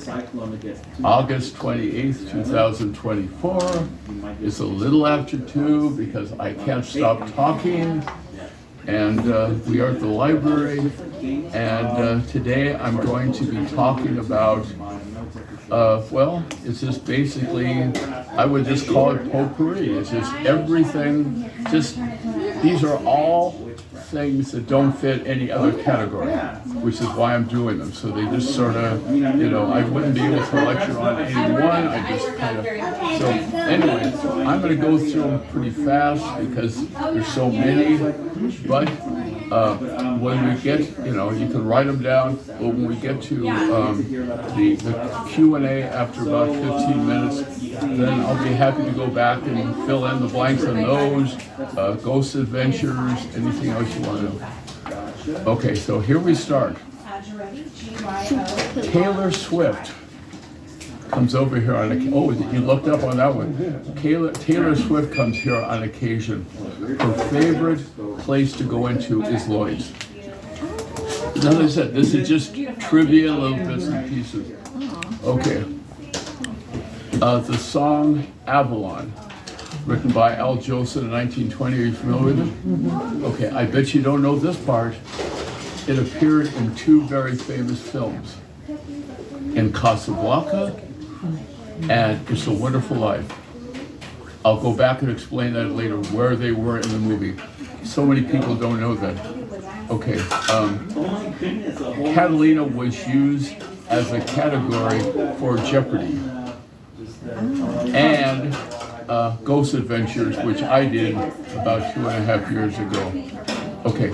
August 28th, 2024. It's a little after 2 because I can't stop talking. And we are at the library. And today I'm going to be talking about, well, it's just basically, I would just call it potpourri. It's just everything, these are all things that don't fit any other category, which is why I'm doing them. So they just sort of, I wouldn't be able to lecture on any one. I just kind of, so anyway, I'm going to go through them pretty fast because there's so many. But when we get, you can write them down. But when we get to the Q&A after about 15 minutes, then I'll be happy to go back and fill in the blanks on those, ghost adventures, anything else you want to know. Okay, so here we start. Taylor Swift comes over here on occasion. Oh, you looked up on that one. Taylor Swift comes here on occasion. Her favorite place to go into is Lloyd's. As I said, this is just trivia, little bits and pieces. Okay. The song Avalon, written by Al Jolson in 1920. Are you familiar with it? Okay, I bet you don't know this part. It appeared in 2 very famous films, in Casablanca and It's a Wonderful Life. I'll go back and explain that later, where they were in the movie. So many people don't know that. Okay, Catalina was used as a category for Jeopardy. And Ghost Adventures, which I did about 2.5 years ago. Okay,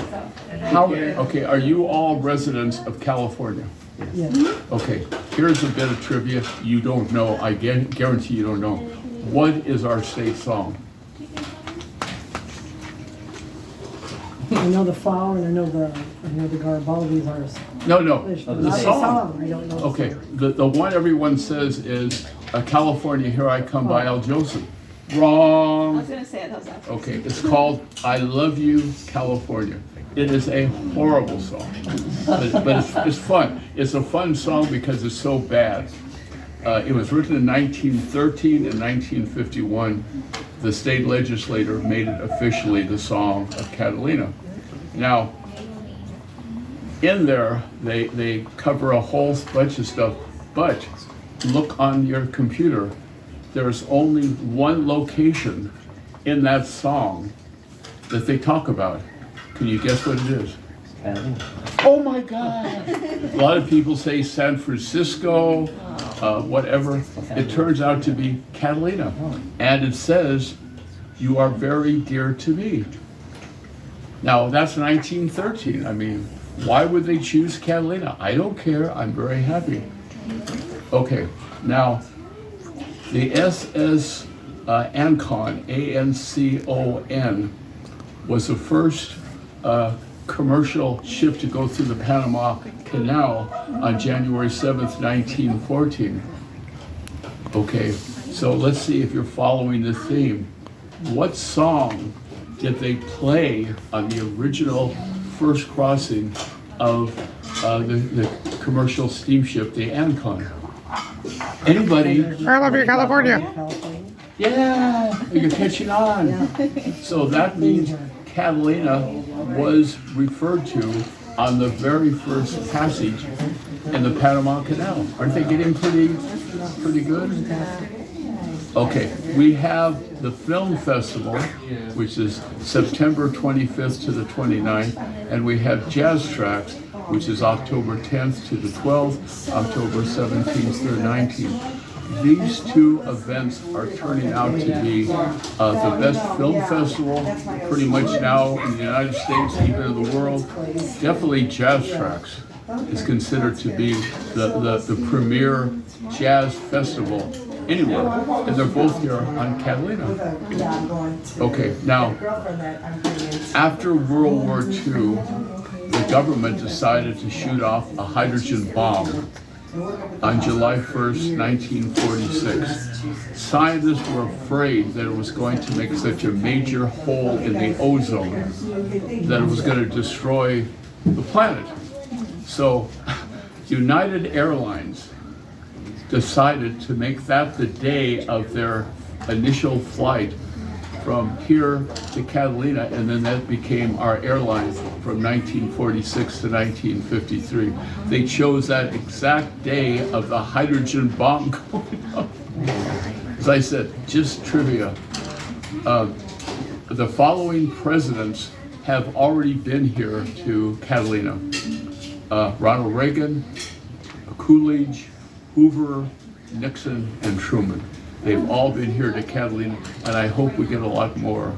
are you all residents of California? Yes. Okay, here's a bit of trivia you don't know. I guarantee you don't know. What is our state song? I know the flower and I know the Garibaldi is ours. No, the song. I don't know. Okay, the one everyone says is California, Here I Come by Al Jolson. Wrong. I was going to say it. Okay, it's called I Love You, California. It is a horrible song, but it's fun. It's a fun song because it's so bad. It was written in 1913 and 1951. The state legislature made it officially the song of Catalina. Now, in there, they cover a whole bunch of stuff, but look on your computer. There's only one location in that song that they talk about. Can you guess what it is? Oh my God! A lot of people say San Francisco, whatever. It turns out to be Catalina. And it says, "You are very dear to me." Now, that's 1913. I mean, why would they choose Catalina? I don't care. I'm very happy. Okay, now, the SS Ancon, A-N-C-O-N, was the first commercial ship to go through the Panama Canal on January 7th, 1914. Okay, so let's see if you're following the theme. What song did they play on the original first crossing of the commercial steamship, the Ancon? Anybody? I love you, California. Yeah, you're catching on. Yeah. So that means Catalina was referred to on the very first passage in the Panama Canal. Aren't they getting pretty good? Okay, we have the film festival, which is September 25th to the 29th, and we have Jazz Tracks, which is October 10th to the 12th, October 17th through 19th. These 2 events are turning out to be the best film festival pretty much now in the United States, even in the world. Definitely Jazz Tracks is considered to be the premier jazz festival anywhere, and they're both here on Catalina. Okay, now, after World War II, the government decided to shoot off a hydrogen bomb on July 1st, 1946. Scientists were afraid that it was going to make such a major hole in the ozone that it was going to destroy the planet. So United Airlines decided to make that the day of their initial flight from here to Catalina, and then that became our airline from 1946 to 1953. They chose that exact day of the hydrogen bomb going up. As I said, just trivia. The following presidents have already been here to Catalina. Ronald Reagan, Coolidge, Hoover, Nixon, and Truman. They've all been here to Catalina, and I hope we get a lot more.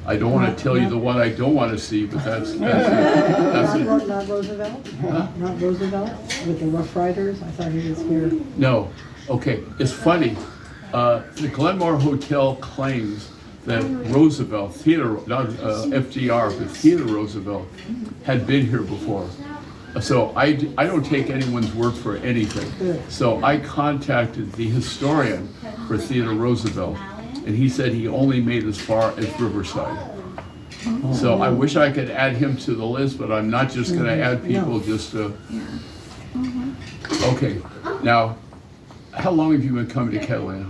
I don't want to tell you the one I don't want to see, but that's it. Not Roosevelt? Huh? Not Roosevelt with the Rough Riders? I thought he was here. No. Okay, it's funny. The Glenmore Hotel claims that Roosevelt, not FDR, but Theodore Roosevelt, had been here before. So I don't take anyone's word for anything. So I contacted the historian for Theodore Roosevelt, and he said he only made as far as Riverside. So I wish I could add him to the list, but I'm not just going to add people just to. Okay, now, how long have you been coming to Catalina?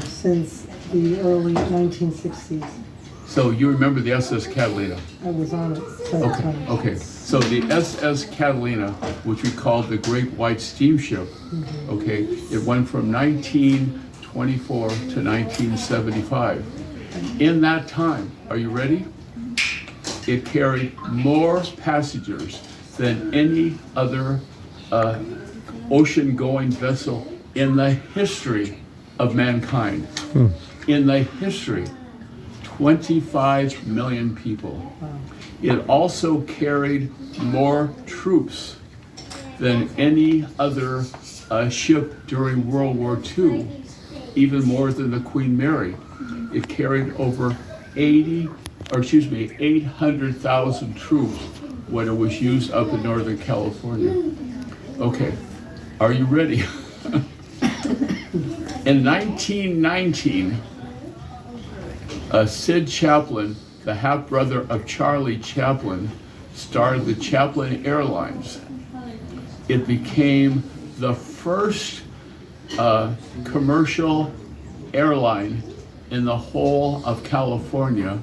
Since the early 1960s. So you remember the SS Catalina? I was on it several times. Okay. So the SS Catalina, which we called the Great White Steamship, okay, it went from 1924 to 1975. In that time, are you ready? It carried more passengers than any other ocean-going vessel in the history of mankind. In the history. 25 million people. It also carried more troops than any other ship during World War II, even more than the Queen Mary. It carried over 800,000 troops when it was used up in Northern California. Okay, are you ready? In 1919, Sid Chaplin, the half-brother of Charlie Chaplin, started the Chaplin Airlines. It became the first commercial airline in the whole of California,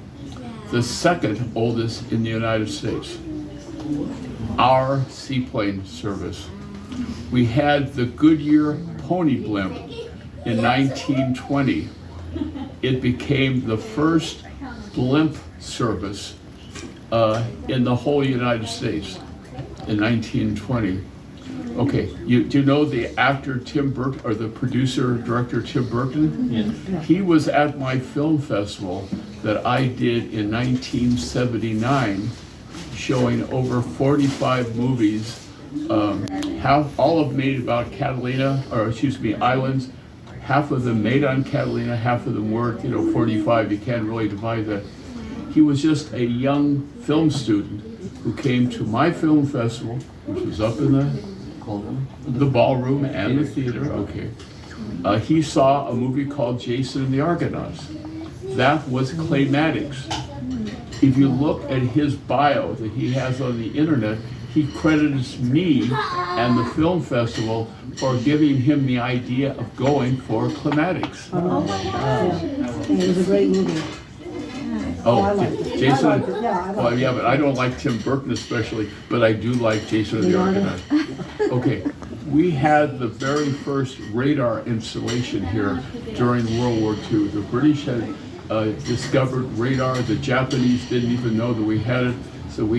the second oldest in the United States. Our seaplane service. We had the Goodyear Pony Blimp in 1920. It became the first blimp service in the whole United States in 1920. Okay, do you know the actor Tim Burton, or the producer, director Tim Burton? Yeah. He was at my film festival that I did in 1979, showing over 45 movies, all of them made about Catalina, islands. Half of them made on Catalina, half of them weren't, 45, you can't really divide that. He was just a young film student who came to my film festival, which was up in the ballroom and the theater, okay. He saw a movie called Jason and the Argonauts. That was claymatics. If you look at his bio that he has on the internet, he credits me and the film festival for giving him the idea of going for climatics. Oh my gosh. It was a great movie. Oh, I liked it. Jason. I liked it. Yeah, I liked Well, it. yeah, but I don't like Tim Burton especially, but I do like Jason and the Argonauts. Okay, we had the very first radar installation here during World War II. The British had discovered radar. The Japanese didn't even know that we had it, so we